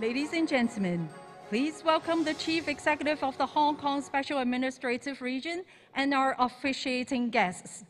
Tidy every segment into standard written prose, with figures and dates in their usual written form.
Ladies and gentlemen, please welcome the Chief Executive of the Hong Kong Special Administrative Region and our officiating guests.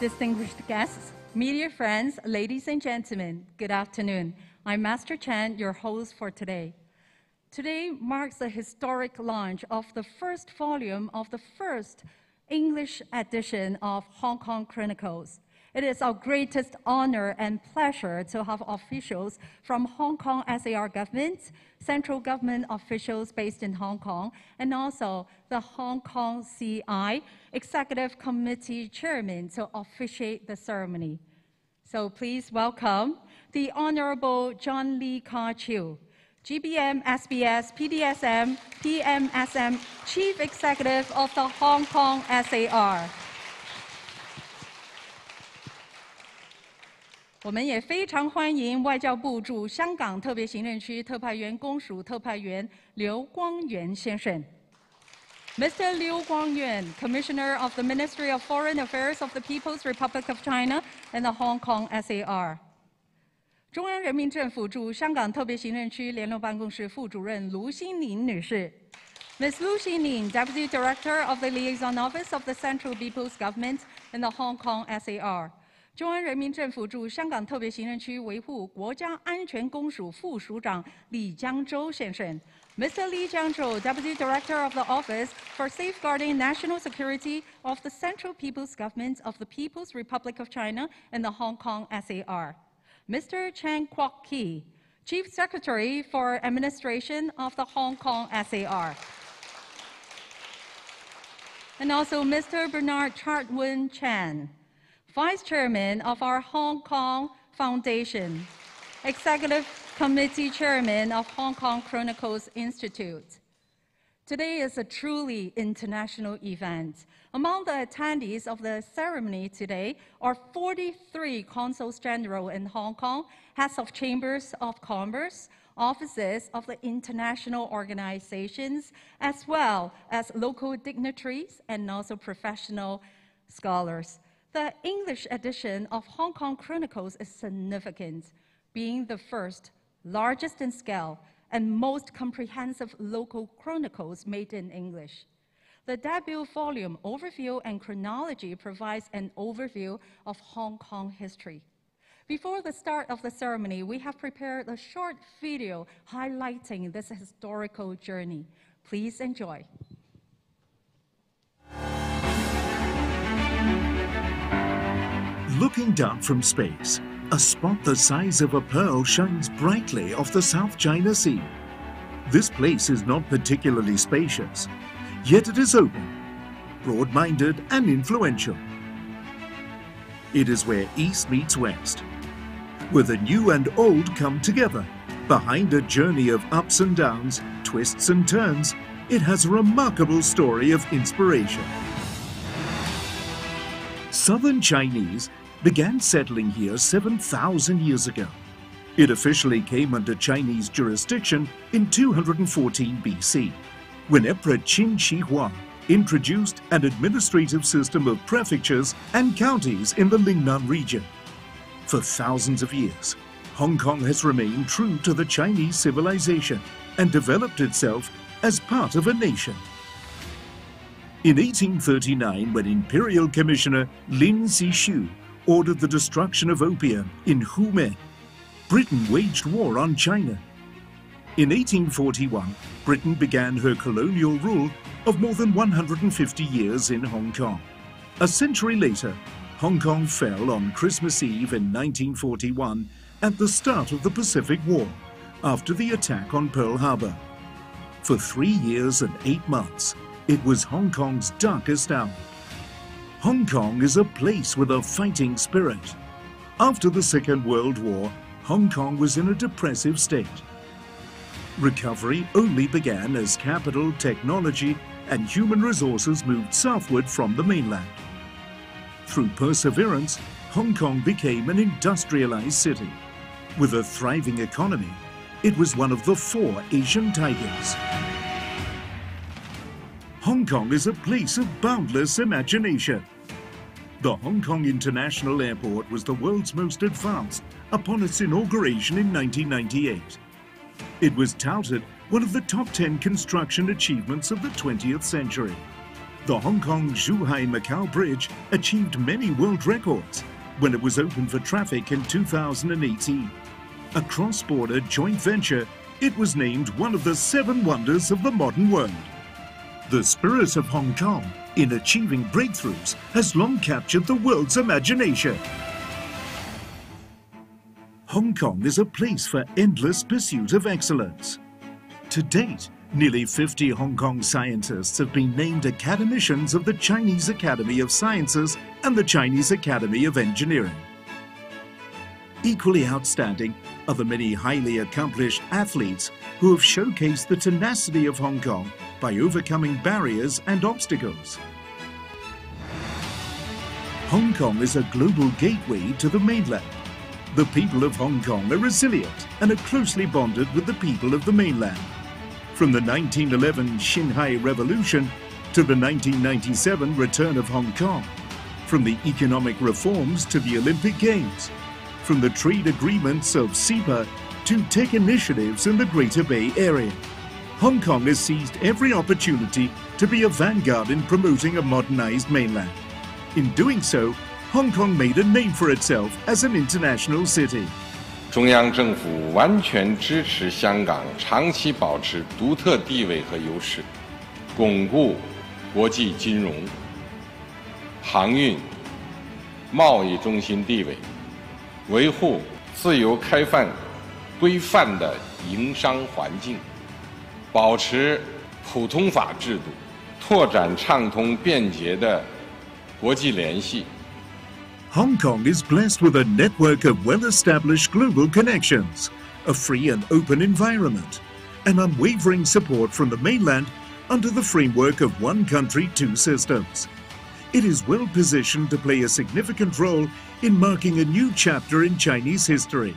Distinguished guests, media friends, ladies and gentlemen, good afternoon. I'm Master Chan, your host for today. Today marks the historic launch of the first volume of the first English edition of Hong Kong Chronicles. It is our greatest honor and pleasure to have officials from Hong Kong SAR government, central government officials based in Hong Kong, and also the Hong Kong CI Executive Committee Chairman to officiate the ceremony. So please welcome the Honorable John Lee Ka-Chiu, GBM, SBS, PDSM, PMSM, Chief Executive of the Hong Kong SAR. 我们也非常欢迎外交部驻香港特别行政区特派员公署特派员刘光源先生。Mr. Liu Guangyuan, Commissioner of the Ministry of Foreign Affairs of the People's Republic of China and the Hong Kong SAR. 中央人民政府驻香港特别行政区联络办公室副主任卢欣宁女士。Ms. Lu Xinling, Deputy Director of the Liaison Office of the Central People's Government and the Hong Kong SAR. 中央人民政府驻香港特别行政区维护国家安全公署副署长李江洲先生。Mr. Li Jiangzhou, Deputy Director of the Office for Safeguarding National Security of the Central People's Government of the People's Republic of China and the Hong Kong SAR. Mr. Chen Kwok-Ki, Chief Secretary for Administration of the Hong Kong SAR. And also Mr. Bernard Chartwin Chan, Vice Chairman of our Hong Kong Foundation, Executive Committee Chairman of Hong Kong Chronicles Institute. Today is a truly international event. Among the attendees of the ceremony today are 43 consuls general in Hong Kong, heads of chambers of commerce, offices of the international organizations, as well as local dignitaries and also professional scholars. The English edition of Hong Kong Chronicles is significant, being the first, largest in scale, and most comprehensive local chronicles made in English. The debut volume, Overview and Chronology, provides an overview of Hong Kong history. Before the start of the ceremony, we have prepared a short video highlighting this historical journey. Please enjoy. Looking down from space, a spot the size of a pearl shines brightly off the South China Sea. This place is not particularly spacious, yet it is open, broad-minded and influential. It is where East meets West, where the new and old come together. Behind a journey of ups and downs, twists and turns, it has a remarkable story of inspiration. Southern Chinese began settling here 7,000 years ago. It officially came under Chinese jurisdiction in 214 BC, when Emperor Qin Shi Huang introduced an administrative system of prefectures and counties in the Lingnan region. For thousands of years, Hong Kong has remained true to the Chinese civilization and developed itself as part of a nation. In 1839, when Imperial Commissioner Lin Zixu ordered the destruction of opium in Humen, Britain waged war on China. In 1841, Britain began her colonial rule of more than 150 years in Hong Kong. A century later, Hong Kong fell on Christmas Eve in 1941 at the start of the Pacific War, after the attack on Pearl Harbor. For 3 years and 8 months, it was Hong Kong's darkest hour. Hong Kong is a place with a fighting spirit. After the Second World War, Hong Kong was in a depressive state. Recovery only began as capital, technology, and human resources moved southward from the mainland. Through perseverance, Hong Kong became an industrialized city. With a thriving economy, it was one of the 4 Asian tigers. Hong Kong is a place of boundless imagination. The Hong Kong International Airport was the world's most advanced upon its inauguration in 1998. It was touted one of the top 10 construction achievements of the 20th century. The Hong Kong-Zhuhai-Macau Bridge achieved many world records when it was opened for traffic in 2018. A cross-border joint venture, it was named one of the 7 wonders of the modern world. The spirit of Hong Kong in achieving breakthroughs has long captured the world's imagination. Hong Kong is a place for endless pursuit of excellence. To date, nearly 50 Hong Kong scientists have been named academicians of the Chinese Academy of Sciences and the Chinese Academy of Engineering. Equally outstanding are the many highly accomplished athletes who have showcased the tenacity of Hong Kong by overcoming barriers and obstacles. Hong Kong is a global gateway to the mainland. The people of Hong Kong are resilient and are closely bonded with the people of the mainland. From the 1911 Xinhai Revolution to the 1997 return of Hong Kong, from the economic reforms to the Olympic Games, from the trade agreements of CEPA to tech initiatives in the Greater Bay Area, Hong Kong has seized every opportunity to be a vanguard in promoting a modernized mainland. In doing so, Hong Kong made a name for itself as an international city. 中央政府完全支持香港长期保持独特地位和优势，巩固国际金融、航运、贸易中心地位，维护自由开放、规范的营商环境，保持普通法制度，拓展畅通便捷的国际联系。 Hong Kong is blessed with a network of well-established global connections, a free and open environment, and unwavering support from the mainland under the framework of one country, 2 systems. It is well positioned to play a significant role in marking a new chapter in Chinese history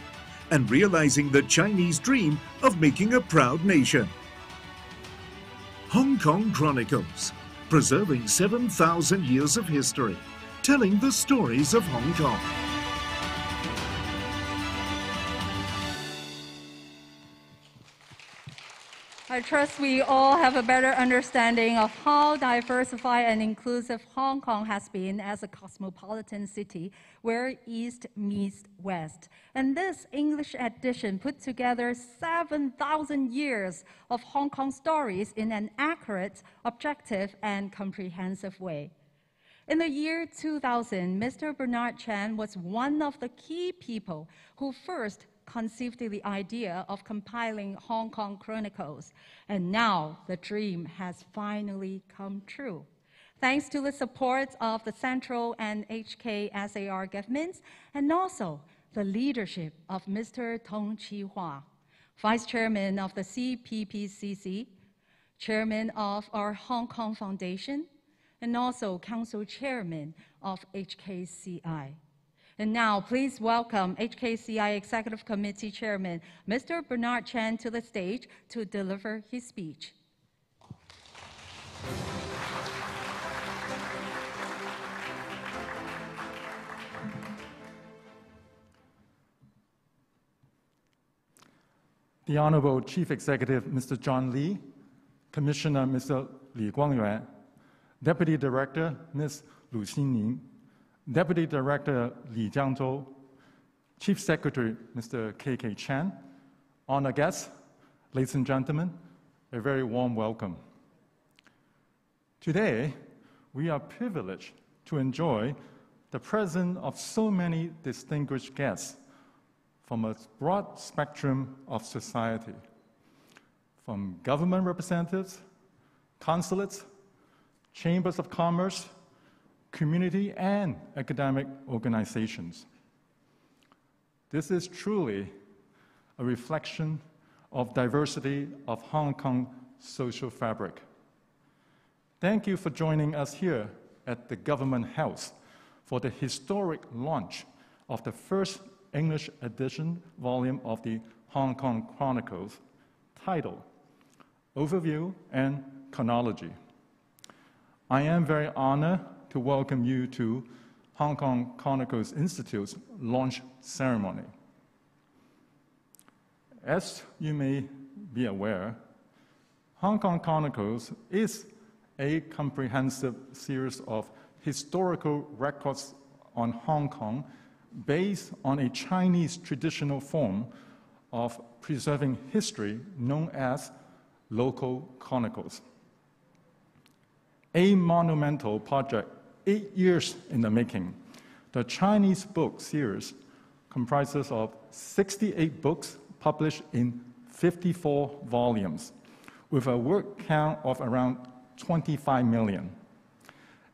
and realizing the Chinese dream of making a proud nation. Hong Kong Chronicles, preserving 7,000 years of history, telling the stories of Hong Kong. I trust we all have a better understanding of how diversified and inclusive Hong Kong has been as a cosmopolitan city where East meets West. And this English edition put together 7,000 years of Hong Kong stories in an accurate, objective, and comprehensive way. In the year 2000, Mr. Bernard Chan was one of the key people who first conceived the idea of compiling Hong Kong Chronicles, and now the dream has finally come true. Thanks to the support of the Central and HKSAR governments, and also the leadership of Mr. Tong Chi-hua, Vice Chairman of the CPPCC, Chairman of our Hong Kong Foundation, and also Council Chairman of HKCI. And now, please welcome HKCI Executive Committee Chairman, Mr. Bernard Chan, to the stage to deliver his speech. The Honorable Chief Executive, Mr. John Lee, Commissioner, Mr. Li Guangyuan, Deputy Director, Ms. Lu Xinning, Deputy Director Li Jiangzhou, Chief Secretary Mr. K.K. Chan, honored guests, Ladies and gentlemen, a very warm welcome. Today, we are privileged to enjoy the presence of so many distinguished guests from a broad spectrum of society, from government representatives, consulates, chambers of commerce, community and academic organizations. This is truly a reflection of diversity of Hong Kong social fabric. Thank you for joining us here at the Government House for the historic launch of the first English edition volume of the Hong Kong Chronicles, titled Overview and Chronology. I am very honored to welcome you to Hong Kong Chronicles Institute's launch ceremony. As you may be aware, Hong Kong Chronicles is a comprehensive series of historical records on Hong Kong based on a Chinese traditional form of preserving history known as local chronicles. A monumental project 8 years in the making, the Chinese book series comprises of 68 books published in 54 volumes, with a word count of around 25 million.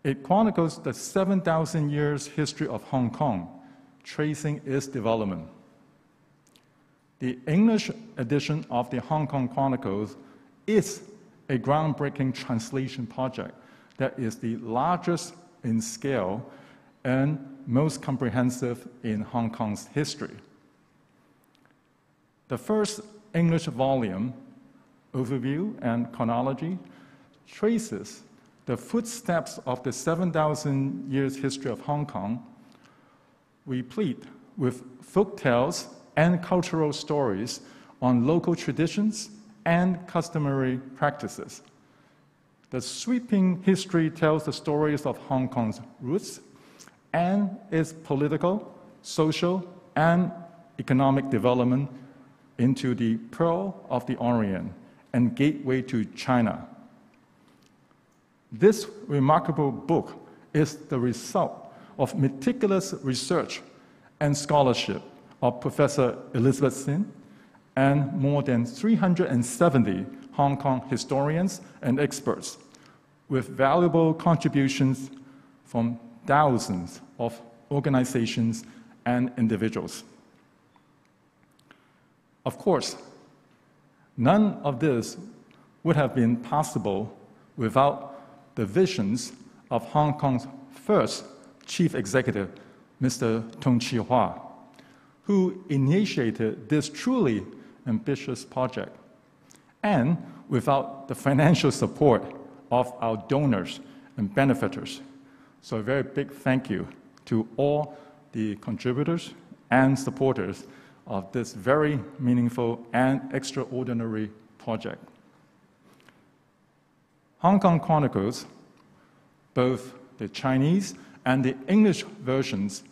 It chronicles the 7,000 years history of Hong Kong, tracing its development. The English edition of the Hong Kong Chronicles is a groundbreaking translation project that is the largest in scale and most comprehensive in Hong Kong's history. The first English volume, Overview and Chronology, traces the footsteps of the 7,000 years history of Hong Kong, replete with folk tales and cultural stories on local traditions and customary practices. The sweeping history tells the stories of Hong Kong's roots and its political, social, and economic development into the Pearl of the Orient and gateway to China. This remarkable book is the result of meticulous research and scholarship of Professor Elizabeth Sin and more than 370 Hong Kong historians and experts, with valuable contributions from thousands of organizations and individuals. Of course, none of this would have been possible without the visions of Hong Kong's first chief executive, Mr. Tung Chee-hwa, who initiated this truly ambitious project, and without the financial support of our donors and benefactors. So a very big thank you to all the contributors and supporters of this very meaningful and extraordinary project. Hong Kong Chronicles, both the Chinese and the English versions,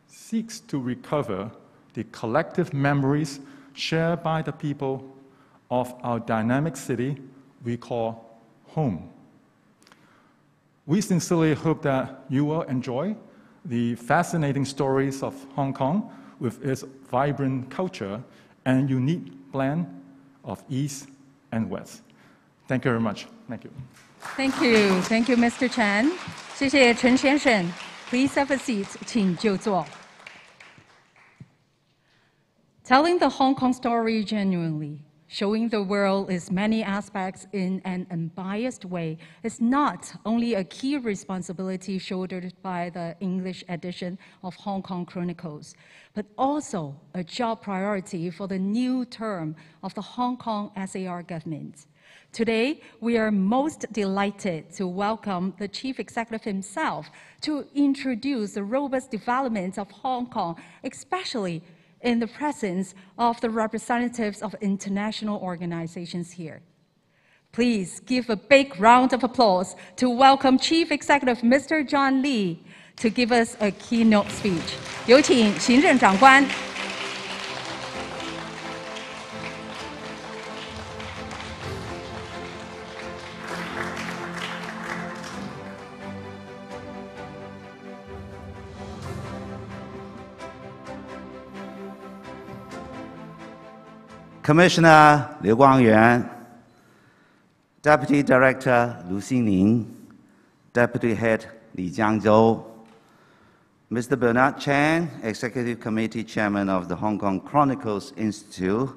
seeks to recover the collective memories shared by the people of our dynamic city we call home. We sincerely hope that you will enjoy the fascinating stories of Hong Kong with its vibrant culture and unique blend of East and West. Thank you very much. Thank you. Thank you. Thank you, Mr. Chen. 谢谢陈先生. Please have a seat. 请就坐. Telling the Hong Kong story genuinely, showing the world its many aspects in an unbiased way, is not only a key responsibility shouldered by the English edition of Hong Kong Chronicles, but also a job priority for the new term of the Hong Kong SAR government. Today, we are most delighted to welcome the Chief Executive himself to introduce the robust development of Hong Kong, especially in the presence of the representatives of international organizations here. Please give a big round of applause to welcome Chief Executive Mr. John Lee to give us a keynote speech. 有请行政长官。Commissioner Liu Guangyuan, Deputy Director Lu Xingning, Deputy Head Li Jiangzhou, Mr. Bernard Chan, Executive Committee Chairman of the Hong Kong Chronicles Institute,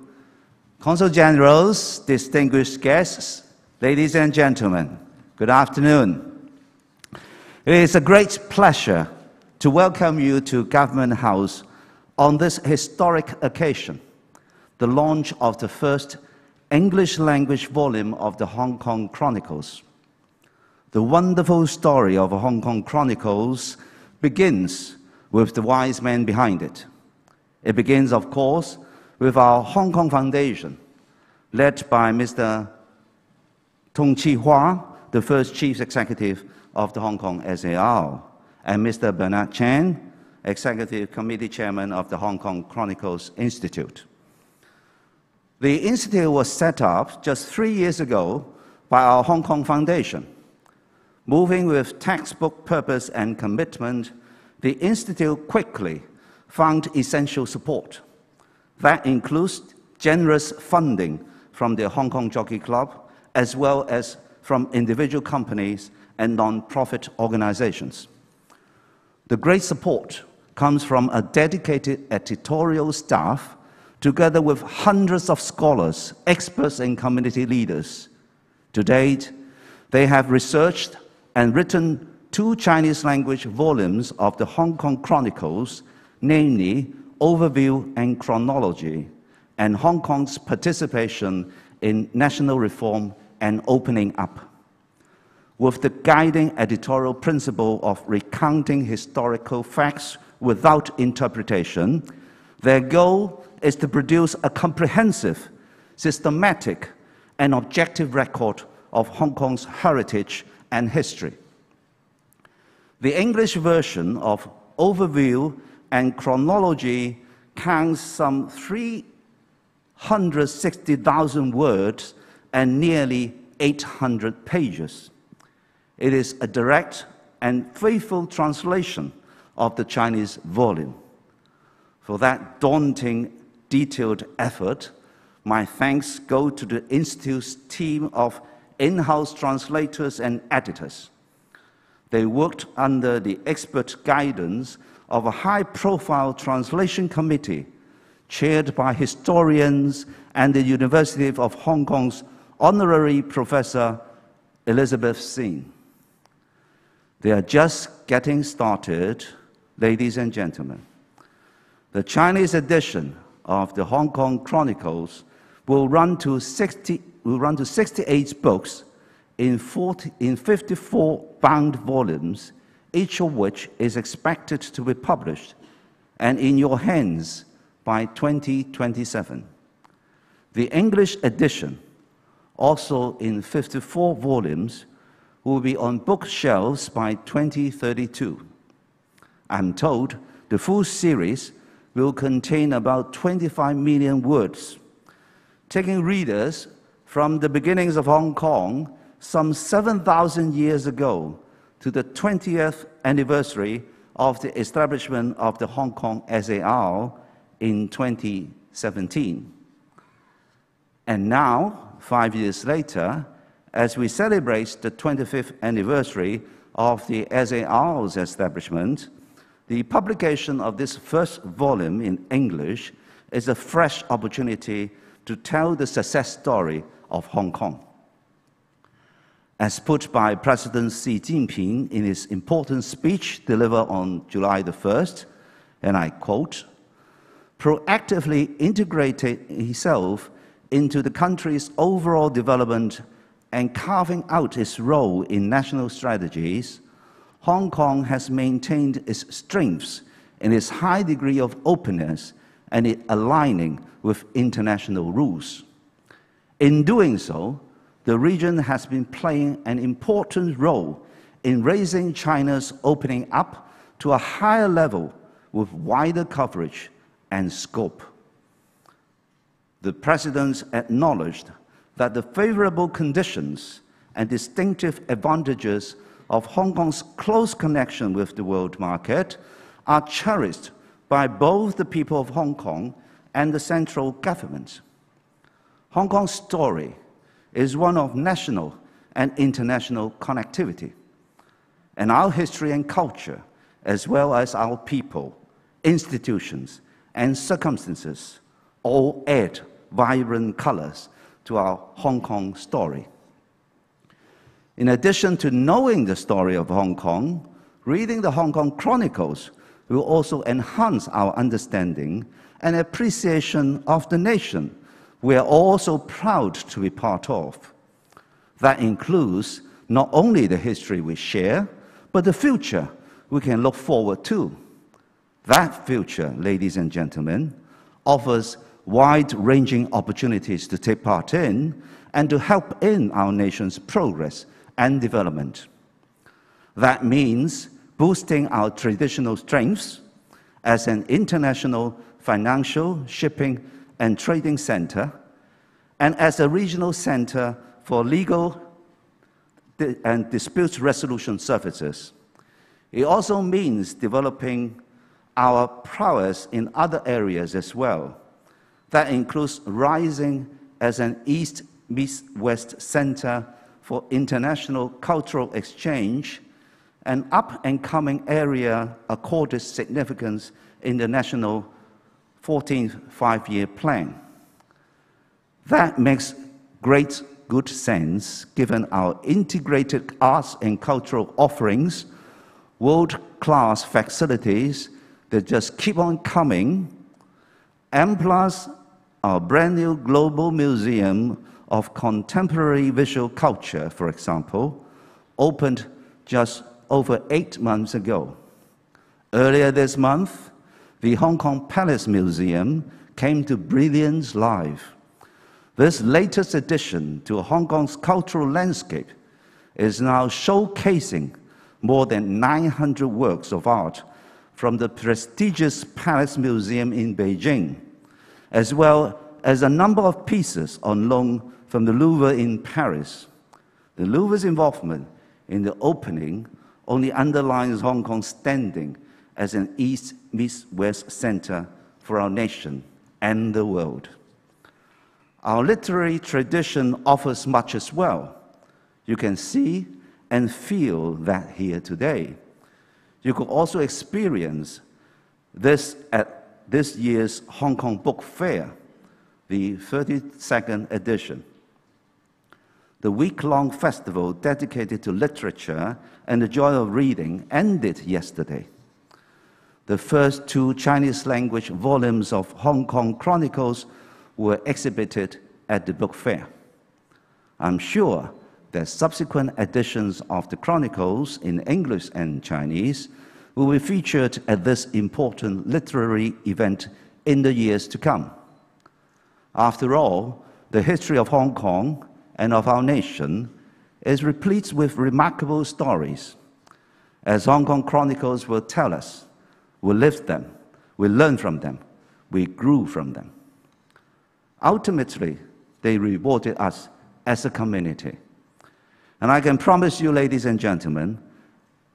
Consul Generals, distinguished guests, ladies and gentlemen, good afternoon. It is a great pleasure to welcome you to Government House on this historic occasion, the launch of the first English language volume of the Hong Kong Chronicles. The wonderful story of Hong Kong Chronicles begins with the wise men behind it. It begins, of course, with our Hong Kong Foundation, led by Mr. Tung Chi Hua, the first Chief Executive of the Hong Kong SAR, and Mr. Bernard Chan, Executive Committee Chairman of the Hong Kong Chronicles Institute. The Institute was set up just 3 years ago by our Hong Kong Foundation. Moving with textbook purpose and commitment, the Institute quickly found essential support. That includes generous funding from the Hong Kong Jockey Club, as well as from individual companies and non-profit organizations. The great support comes from a dedicated editorial staff, together with hundreds of scholars, experts, and community leaders. To date, they have researched and written 2 Chinese language volumes of the Hong Kong Chronicles, namely Overview and Chronology, and Hong Kong's participation in national reform and opening up. With the guiding editorial principle of recounting historical facts without interpretation, their goal is to produce a comprehensive, systematic, and objective record of Hong Kong's heritage and history. The English version of Overview and Chronology counts some 360,000 words and nearly 800 pages. It is a direct and faithful translation of the Chinese volume. For that daunting, detailed effort, my thanks go to the Institute's team of in-house translators and editors. They worked under the expert guidance of a high-profile translation committee chaired by historians and the University of Hong Kong's Honorary Professor Elizabeth Sin. They are just getting started, ladies and gentlemen. The Chinese edition of the Hong Kong Chronicles will run to 68 books in 54 bound volumes, each of which is expected to be published and in your hands by 2027. The English edition, also in 54 volumes, will be on bookshelves by 2032. I'm told the full series will contain about 25 million words, taking readers from the beginnings of Hong Kong some 7,000 years ago to the 20th anniversary of the establishment of the Hong Kong SAR in 2017. And now, 5 years later, as we celebrate the 25th anniversary of the SAR's establishment, the publication of this first volume in English is a fresh opportunity to tell the success story of Hong Kong. As put by President Xi Jinping in his important speech delivered on July the 1st, and I quote, proactively integrated himself into the country's overall development and carving out its role in national strategies, Hong Kong has maintained its strengths in its high degree of openness and it aligning with international rules. In doing so, the region has been playing an important role in raising China's opening up to a higher level with wider coverage and scope. The President acknowledged that the favorable conditions and distinctive advantages of Hong Kong's close connection with the world market are cherished by both the people of Hong Kong and the central government. Hong Kong's story is one of national and international connectivity, and our history and culture, as well as our people, institutions, and circumstances, all add vibrant colors to our Hong Kong story. In addition to knowing the story of Hong Kong, reading the Hong Kong Chronicles will also enhance our understanding and appreciation of the nation we are all so proud to be part of. That includes not only the history we share, but the future we can look forward to. That future, ladies and gentlemen, offers wide-ranging opportunities to take part in and to help in our nation's progress and development. That means boosting our traditional strengths as an international financial, shipping, and trading center, and as a regional center for legal and dispute resolution services. It also means developing our prowess in other areas as well. That includes rising as an East-West center for international cultural exchange, an up-and-coming area accorded significance in the National 14th Five-Year Plan. That makes great good sense given our integrated arts and cultural offerings, world-class facilities that just keep on coming, and plus our brand new Global Museum of Contemporary Visual Culture, for example, opened just over 8 months ago. Earlier this month, the Hong Kong Palace Museum came to brilliance live. This latest addition to Hong Kong's cultural landscape is now showcasing more than 900 works of art from the prestigious Palace Museum in Beijing, as well as a number of pieces on loan from the Louvre in Paris. The Louvre's involvement in the opening only underlines Hong Kong's standing as an East-West center for our nation and the world. Our literary tradition offers much as well. You can see and feel that here today. You could also experience this at this year's Hong Kong Book Fair, the 32nd edition. The week-long festival dedicated to literature and the joy of reading ended yesterday. The first 2 Chinese-language volumes of Hong Kong Chronicles were exhibited at the book fair. I'm sure that subsequent editions of the Chronicles in English and Chinese will be featured at this important literary event in the years to come. After all, the history of Hong Kong and of our nation is replete with remarkable stories. As Hong Kong Chronicles will tell us, we lived them, we learned from them, we grew from them. Ultimately, they rewarded us as a community. And I can promise you, ladies and gentlemen,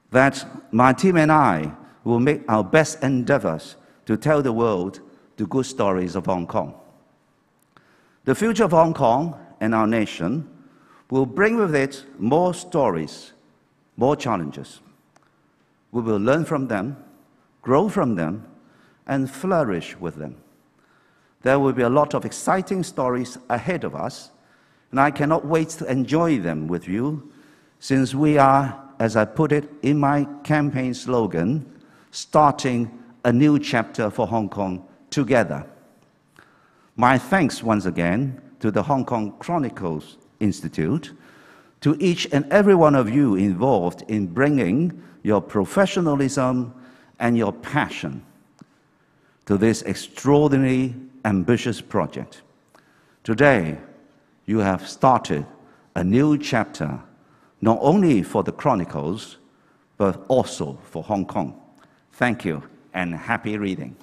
that my team and I will make our best endeavors to tell the world the good stories of Hong Kong. The future of Hong Kong and our nation will bring with it more stories, more challenges. We will learn from them, grow from them, and flourish with them. There will be a lot of exciting stories ahead of us, and I cannot wait to enjoy them with you, since we are, as I put it in my campaign slogan, starting a new chapter for Hong Kong together. My thanks once again to the Hong Kong Chronicles Institute, to each and every one of you involved in bringing your professionalism and your passion to this extraordinary, ambitious project. Today, you have started a new chapter, not only for the Chronicles, but also for Hong Kong. Thank you, and happy reading.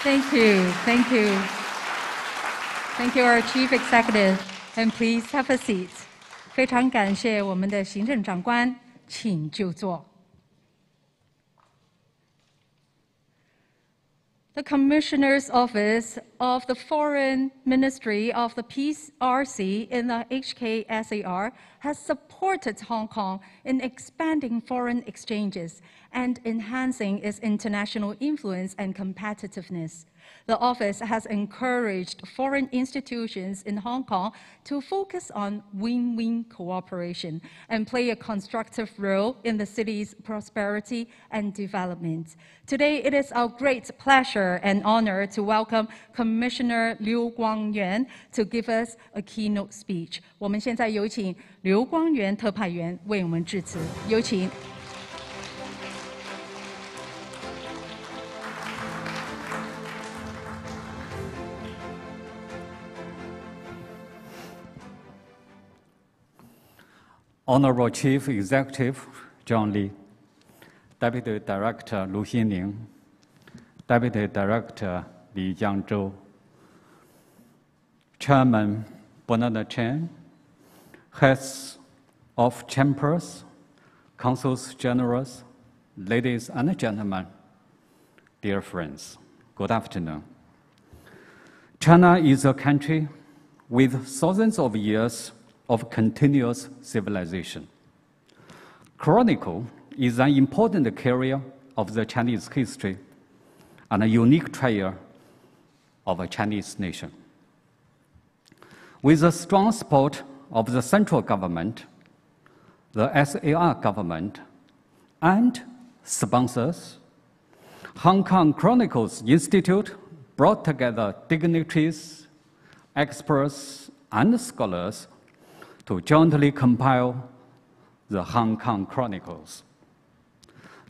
Thank you. Thank you. Thank you, our Chief Executive, and please have a seat. 非常感谢我们的行政长官，请就座。The Commissioner's Office of the Foreign Ministry of the PRC in the HKSAR has supported Hong Kong in expanding foreign exchanges and enhancing its international influence and competitiveness. The office has encouraged foreign institutions in Hong Kong to focus on win-win cooperation and play a constructive role in the city's prosperity and development. Today, it is our great pleasure and honor to welcome Commissioner Liu Guangyan to give us a keynote speech. 我们现在有请刘光源特派员为我们致辞，有请。Honorable Chief Executive John Lee, Deputy Director Lu Xinning, Deputy Director Li Jiangzhou, Chairman Bernard Chen, Heads of Chambers, Consuls Generals, ladies and gentlemen, dear friends, good afternoon. China is a country with thousands of years of continuous civilization. Chronicle is an important carrier of the Chinese history and a unique trial of a Chinese nation. With the strong support of the central government, the SAR government, and sponsors, Hong Kong Chronicles Institute brought together dignitaries, experts, and scholars to jointly compile the Hong Kong Chronicles.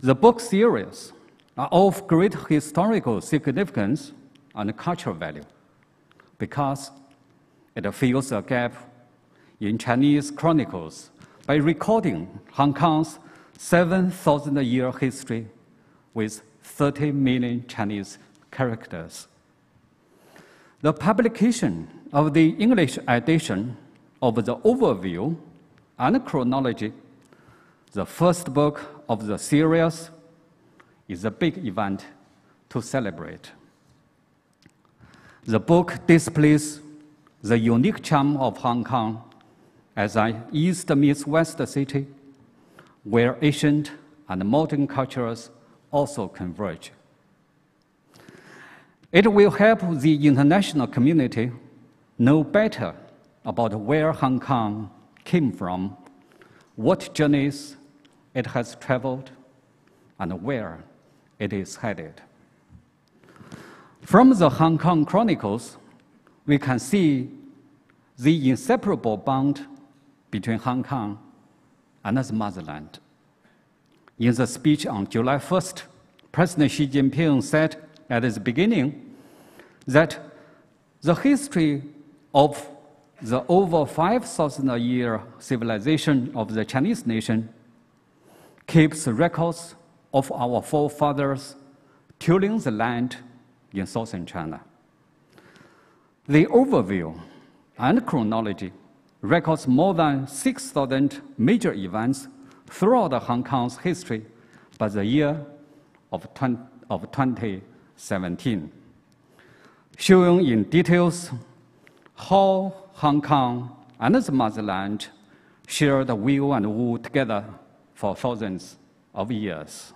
The book series are of great historical significance and cultural value because it fills a gap in Chinese chronicles by recording Hong Kong's 7,000-year history with 30 million Chinese characters. The publication of the English edition of the Overview and Chronology, the first book of the series, is a big event to celebrate. The book displays the unique charm of Hong Kong as an East meets West city, where ancient and modern cultures also converge. It will help the international community know better about where Hong Kong came from, what journeys it has traveled, and where it is headed. From the Hong Kong Chronicles, we can see the inseparable bond between Hong Kong and the motherland. In the speech on July 1st, President Xi Jinping said at the beginning that the history of the over 5,000-year civilization of the Chinese nation keeps records of our forefathers tilling the land in southern China. The Overview and Chronology records more than 6,000 major events throughout Hong Kong's history by the year of 2017, showing in details how Hong Kong and the motherland shared will and woe together for thousands of years.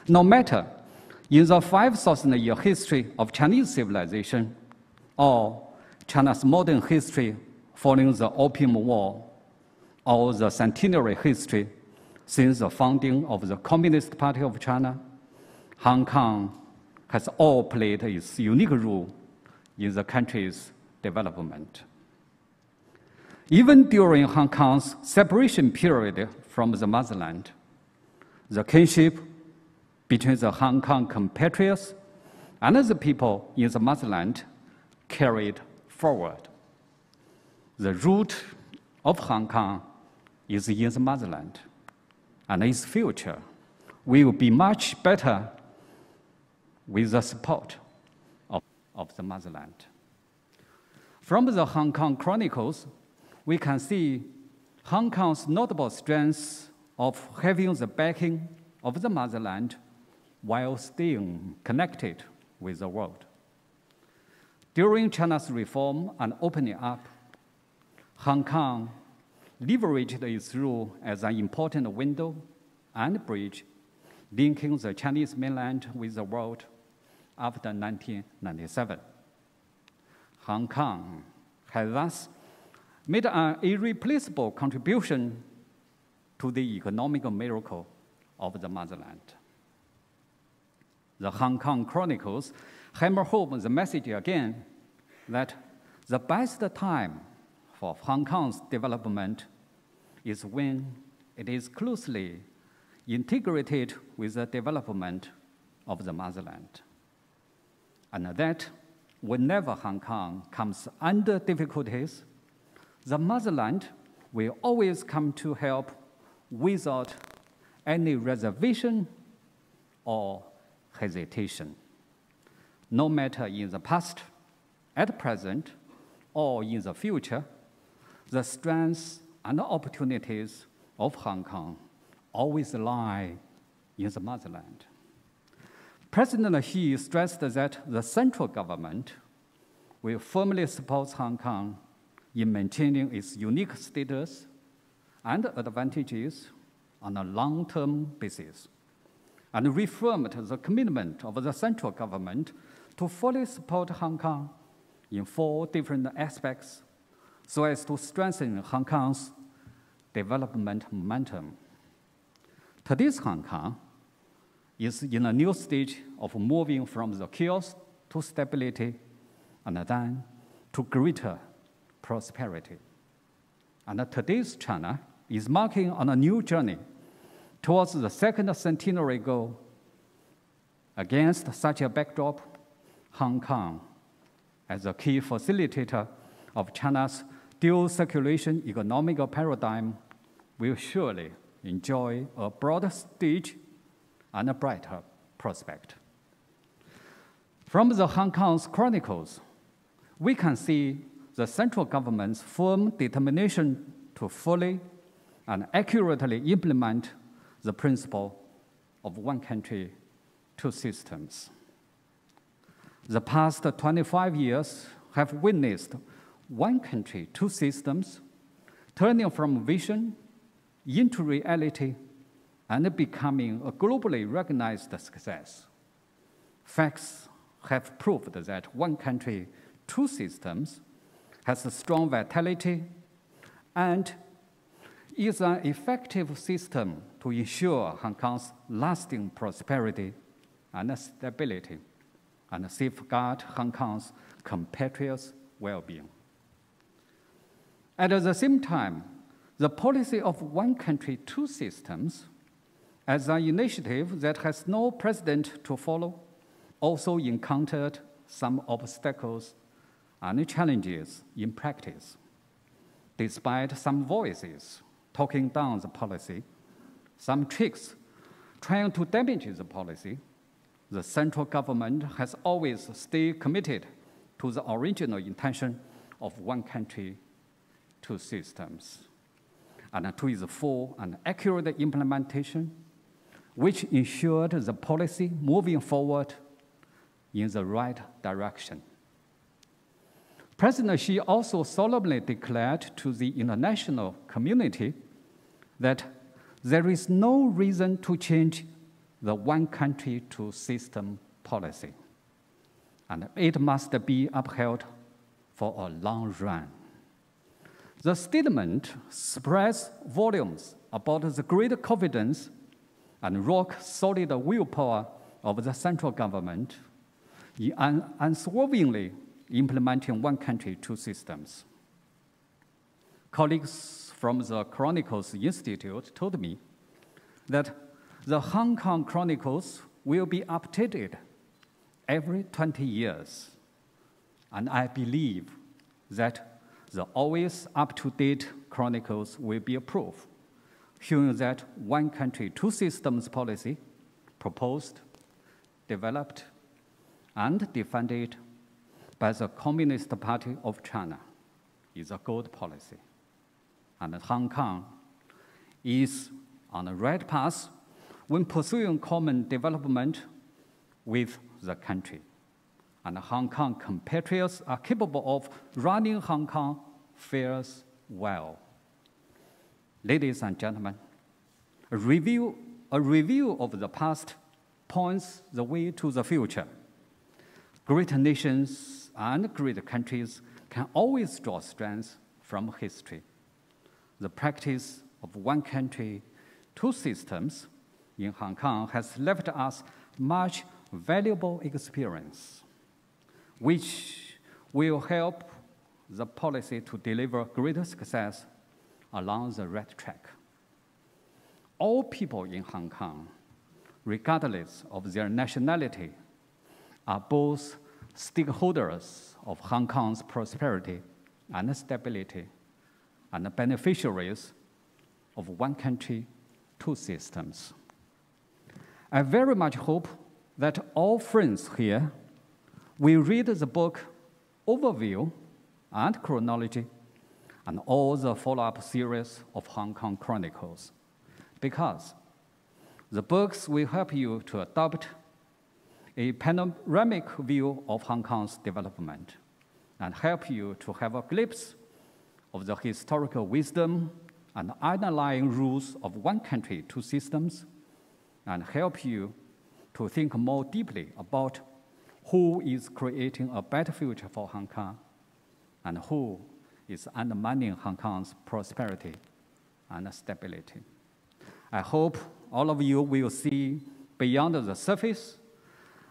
No matter in the 5,000-year history of Chinese civilization or China's modern history following the Opium War, or the centenary history since the founding of the Communist Party of China, Hong Kong has all played its unique role in the country's development. Even during Hong Kong's separation period from the motherland, the kinship between the Hong Kong compatriots and the people in the motherland carried forward. The root of Hong Kong is in the motherland, and its future will be much better with the support of the motherland. From the Hong Kong Chronicles, we can see Hong Kong's notable strengths of having the backing of the motherland while staying connected with the world. During China's reform and opening up, Hong Kong leveraged its role as an important window and bridge linking the Chinese mainland with the world after 1997. Hong Kong has thus made an irreplaceable contribution to the economic miracle of the motherland. The Hong Kong Chronicles hammer home the message again that the best time for Hong Kong's development is when it is closely integrated with the development of the motherland. And that whenever Hong Kong comes under difficulties, the motherland will always come to help without any reservation or hesitation. No matter in the past, at present, or in the future, the strengths and opportunities of Hong Kong always lie in the motherland. President Xi stressed that the central government will firmly support Hong Kong in maintaining its unique status and advantages on a long-term basis, and reaffirmed the commitment of the central government to fully support Hong Kong in 4 different aspects so as to strengthen Hong Kong's development momentum. Today's Hong Kong is in a new stage of moving from the chaos to stability and then to greater prosperity. And today's China is marking on a new journey towards the second centenary goal. Against such a backdrop, Hong Kong, as a key facilitator of China's dual circulation economic paradigm, will surely enjoy a broader stage and a brighter prospect. From the Hong Kong's Chronicles, we can see the central government's firm determination to fully and accurately implement the principle of one country, two systems. The past 25 years have witnessed one country, two systems turning from vision into reality and becoming a globally recognized success. Facts have proved that one country, two systems has a strong vitality and is an effective system to ensure Hong Kong's lasting prosperity and stability and safeguard Hong Kong's compatriots' well-being. At the same time, the policy of one country, two systems, as an initiative that has no precedent to follow, also encountered some obstacles and challenges in practice. Despite some voices talking down the policy, some tricks trying to damage the policy, the central government has always stayed committed to the original intention of one country, two systems, and to its full and accurate implementation, which ensured the policy moving forward in the right direction. President Xi also solemnly declared to the international community that there is no reason to change the one country, two system policy, and it must be upheld for a long run. The statement spreads volumes about the great confidence and rock-solid willpower of the central government in unswervingly implementing one country, two systems. Colleagues from the Chronicles Institute told me that the Hong Kong Chronicles will be updated every 20 years, and I believe that the always up-to-date Chronicles will be a proof, showing that one country, two systems policy proposed, developed, and defended by the Communist Party of China is a good policy. And Hong Kong is on the right path when pursuing common development with the country. And Hong Kong compatriots are capable of running Hong Kong affairs well. Ladies and gentlemen, a review of the past points the way to the future. Great nations and great countries can always draw strength from history. The practice of one country, two systems in Hong Kong has left us much valuable experience, which will help the policy to deliver greater success along the right track. All people in Hong Kong, regardless of their nationality, are both stakeholders of Hong Kong's prosperity and stability, and beneficiaries of one country, two systems. I very much hope that all friends here will read the book Overview and Chronology and all the follow-up series of Hong Kong Chronicles, because the books will help you to adopt a panoramic view of Hong Kong's development and help you to have a glimpse of the historical wisdom and underlying rules of one country, two systems, and help you to think more deeply about who is creating a better future for Hong Kong and who is undermining Hong Kong's prosperity and stability. I hope all of you will see beyond the surface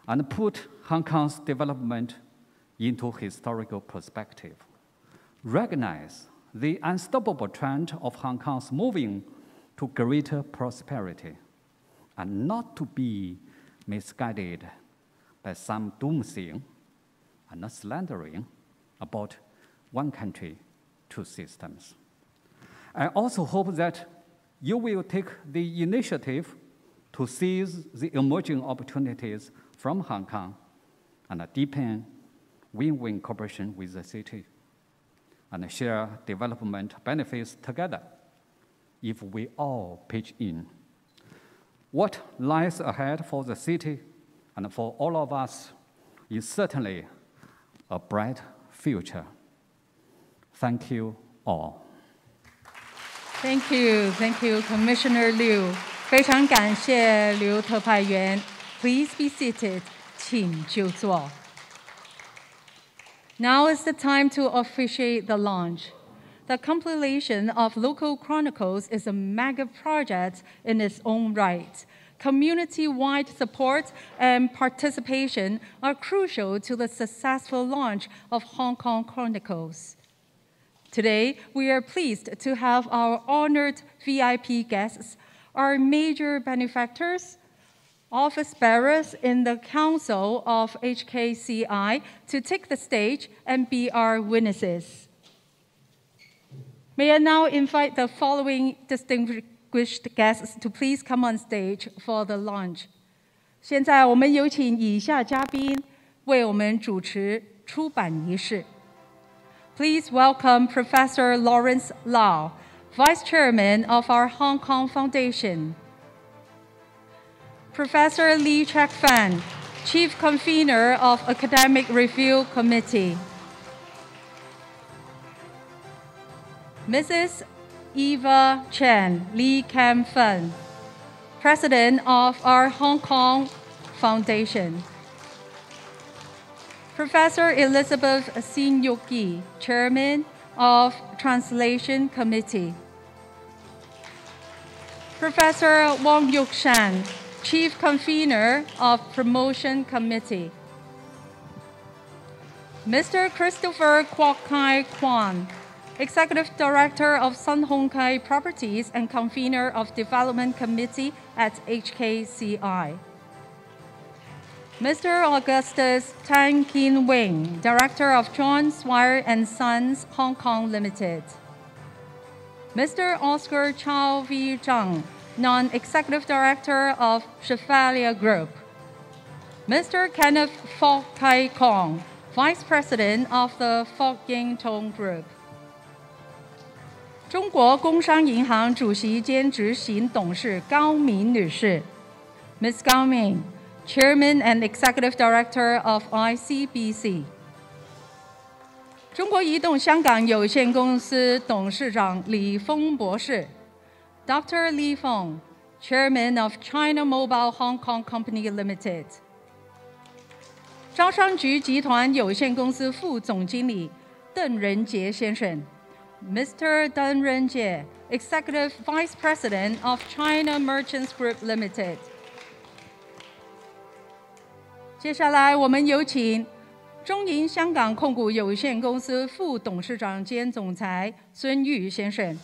and put Hong Kong's development into historical perspective. Recognize the unstoppable trend of Hong Kong's moving to greater prosperity, and not to be misguided by some doomsaying and slandering about one country, two systems. I also hope that you will take the initiative to seize the emerging opportunities from Hong Kong and deepen win-win cooperation with the city and share development benefits together if we all pitch in. What lies ahead for the city and for all of us is certainly a bright future. Thank you all. Thank you, Commissioner Liu. 非常感谢刘特派员。Please be seated. 请就坐。Now is the time to officiate the launch. The compilation of local chronicles is a mega project in its own right. Community-wide support and participation are crucial to the successful launch of Hong Kong Chronicles. Today, we are pleased to have our honored VIP guests, our major benefactors, office bearers in the Council of HKCI, to take the stage and be our witnesses. May I now invite the following distinguished guests to please come on stage for the launch. 现在我们有请以下嘉宾为我们主持出版仪式。Please welcome Professor Lawrence Lau, Vice Chairman of our Hong Kong Foundation. Professor Lee Chek-fan, Chief Convener of Academic Review Committee. Mrs. Eva Chen Lee Kam-fen, President of our Hong Kong Foundation. Professor Elizabeth Sin-Yuk-Yi, Chairman of Translation Committee. Professor Wong Yuk-shan, Chief Convener of Promotion Committee. Mr. Christopher Kwok Kai Kwan, Executive Director of Sun Hung Kai Properties and Convener of Development Committee at HKCI. Mr. Augustus Tan Kin Wing, Director of John Swire and Sons Hong Kong Limited. Mr. Oscar Chow V. Zhang, Non-Executive Director of Chevalier Group. Mr. Kenneth Fok Kai Kong, Vice President of the Fok Ying Tong Group. 中国工商银行主席兼执行董事高敏女士 ，Ms. Gao Min, Chairman and Executive Director of ICBC. 中国移动香港有限公司董事长李峰博士 Dr. Li Feng, Chairman of China Mobile Hong Kong Company Limited. 招商局集团有限公司副总经理邓仁杰先生 Mr. Deng Renjie, Executive Vice President of China Merchants Group Limited. 接下来我们有请中银香港控股有限公司副董事长兼总裁孙玉先生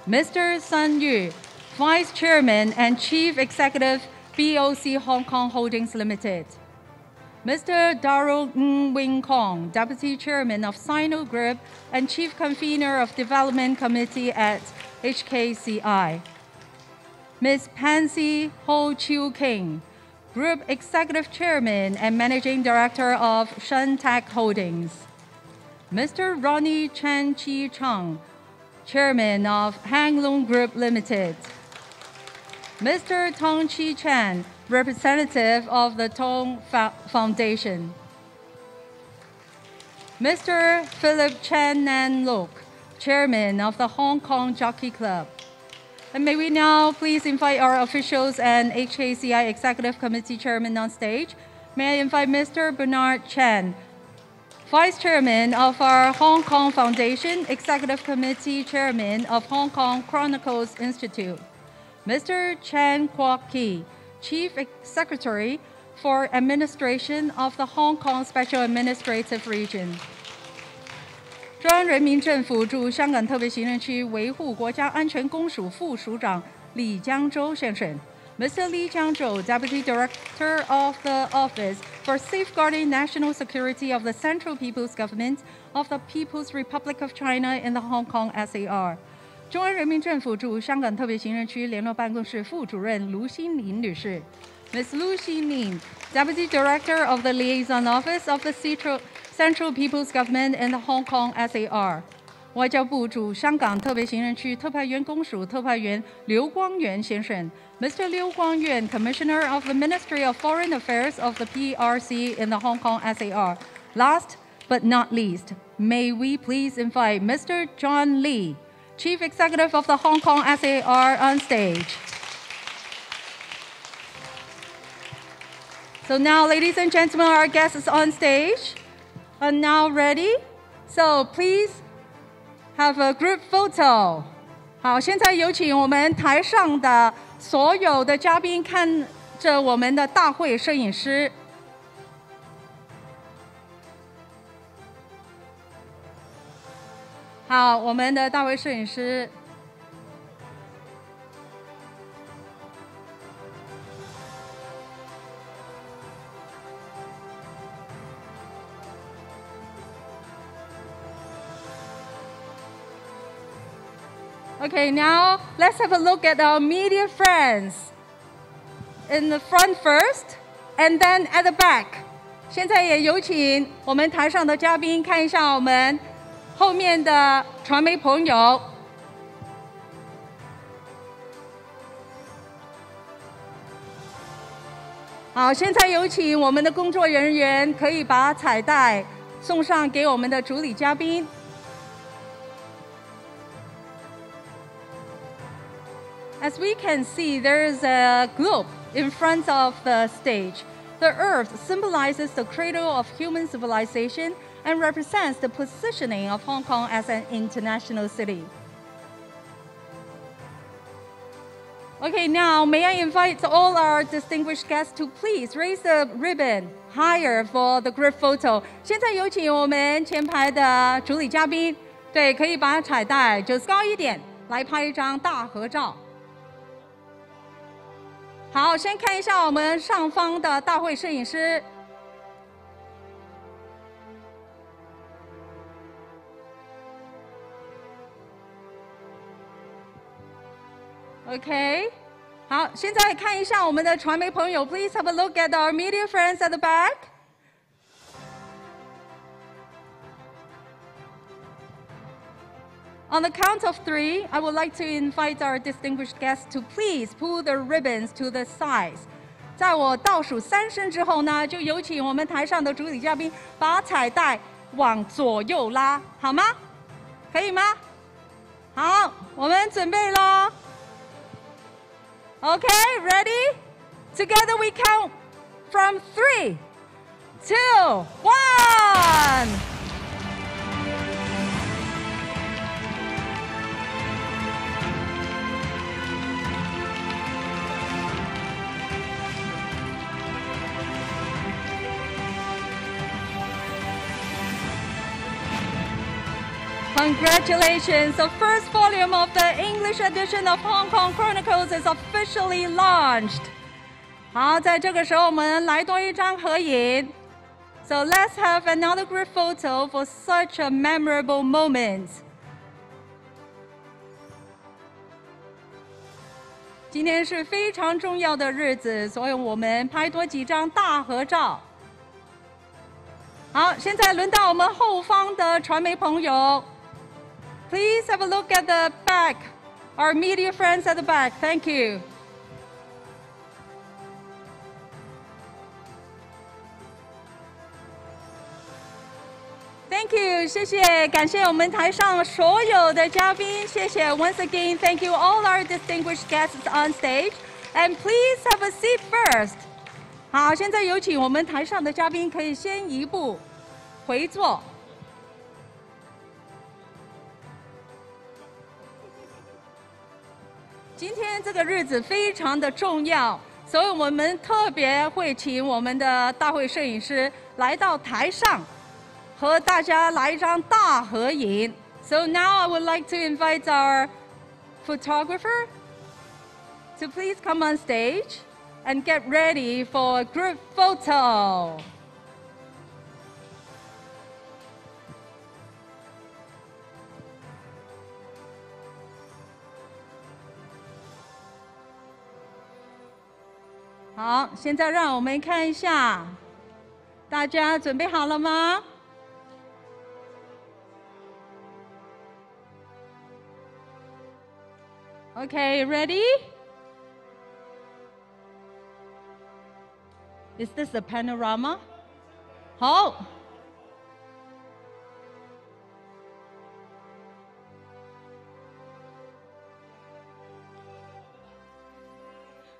Mr. Sun Yu, Vice Chairman and Chief Executive BOC Hong Kong Holdings Limited. Mr. Darrell Ng Wing Kong, Deputy Chairman of Sino Group and Chief Convener of Development Committee at HKCI. Ms. Pansy Ho Chiu King, Group Executive Chairman and Managing Director of Shentech Holdings. Mr. Ronnie Chen Chi Chang, Chairman of Hang Lung Group Limited. Mr. Tong Chi Chan, Representative of the Tong Foundation. Mr. Philip Chen Nan Lok, Chairman of the Hong Kong Jockey Club. And may we now please invite our officials and HKCI Executive Committee Chairman on stage. May I invite Mr. Bernard Chen, Vice Chairman of our Hong Kong Foundation, Executive Committee Chairman of Hong Kong Chronicles Institute. Mr. Chen Kwok Ki, Chief Secretary for Administration of the Hong Kong Special Administrative Region. 中央人民政府驻香港特别行政区维护国家安全公署副署长李江洲先生 Mr. Li Jiangzhou, Deputy Director of the Office for Safeguarding National Security of the Central People's Government of the People's Republic of China in the Hong Kong SAR. 中央人民政府驻香港特别行政区联络办公室副主任卢新林女士 Ms. Lu Xinlin, Deputy Director of the Liaison Office of the Central People's Government in the Hong Kong SAR. 外交部驻香港特别行政区特派员公署特派员刘光源先生 Mr. Liu Guangyuan, Commissioner of the Ministry of Foreign Affairs of the PRC in the Hong Kong SAR. Last but not least, may we please invite Mr. John Lee, Chief Executive of the Hong Kong SAR on stage. So now, ladies and gentlemen, our guests on stage are now ready. So please have a group photo. 好，现在有请我们台上的所有的嘉宾看着我们的大会摄影师。好，我们的大会摄影师。Okay, now let's have a look at our media friends. In the front first, and then at the back. 现在也有请我们台上的嘉宾看一下我们后面的传媒朋友。好，现在有请我们的工作人员可以把彩带送上给我们的主礼嘉宾。As we can see, there is a globe in front of the stage. The Earth symbolizes the cradle of human civilization and represents the positioning of Hong Kong as an international city. Okay, now may I invite all our distinguished guests to please raise the ribbon higher for the group photo. 现在有请我们前排的主礼嘉宾，对，可以把彩带就高一点，来拍一张大合照。好，先看一下我们上方的大会摄影师。OK， 好，现在看一下我们的传媒朋友 ，Please have a look at our media friends at the back. On the count of 3, I would like to invite our distinguished guests to please pull the ribbons to the sides. 在我倒数3声之后呢，就有请我们台上的主礼嘉宾把彩带往左右拉，好吗？可以吗？好，我们准备咯。OK, ready? Together we count from 3, 2, 1. Congratulations! The first volume of the English edition of Hong Kong Chronicles is officially launched. 好，在这个时候我们来多一张合影。So let's have another group photo for such a memorable moment. 今天是非常重要的日子，所以我们拍多几张大合照。好，现在轮到我们后方的传媒朋友。Please have a look at the back. Our media friends at the back. Thank you. Thank you. 谢谢，感谢我们台上所有的嘉宾，谢谢。Once again, thank you all our distinguished guests on stage. And please have a seat first. 好，现在有请我们台上的嘉宾可以先移步回座。今天这个日子非常的重要，所以我们特别会请我们的大会摄影师来到台上，和大家来一张大合影。So now I would like to invite our photographer to please come on stage and get ready for a group photo. 好，现在让我们看一下，大家准备好了吗？ Okay, ready? Is this the panorama? 好。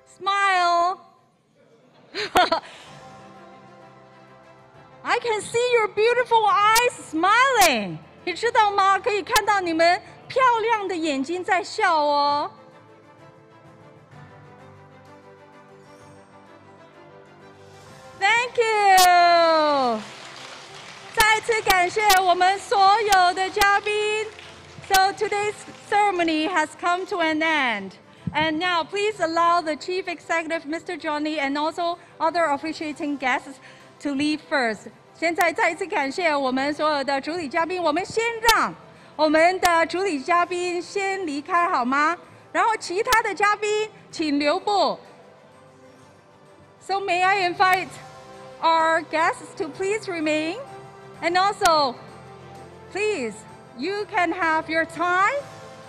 Smile. I can see your beautiful eyes smiling. 你知道吗？可以看到你们漂亮的眼睛在笑哦。Thank you. 再次感谢我们所有的嘉宾。So today's ceremony has come to an end. And now, please allow the Chief Executive, Mr. Johnny, and also other officiating guests to leave first. 现在再一次感谢我们所有的主礼嘉宾，我们先让我们的主礼嘉宾先离开好吗？然后其他的嘉宾请留步。So may I invite our guests to please remain, and also, please, you can have your time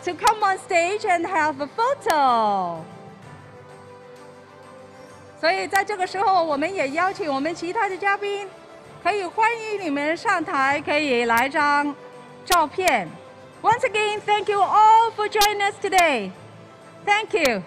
to come on stage and have a photo. 所以在这个时候，我们也邀请我们其他的嘉宾，可以欢迎你们上台，可以来张照片。Once again, thank you all for joining us today. Thank you.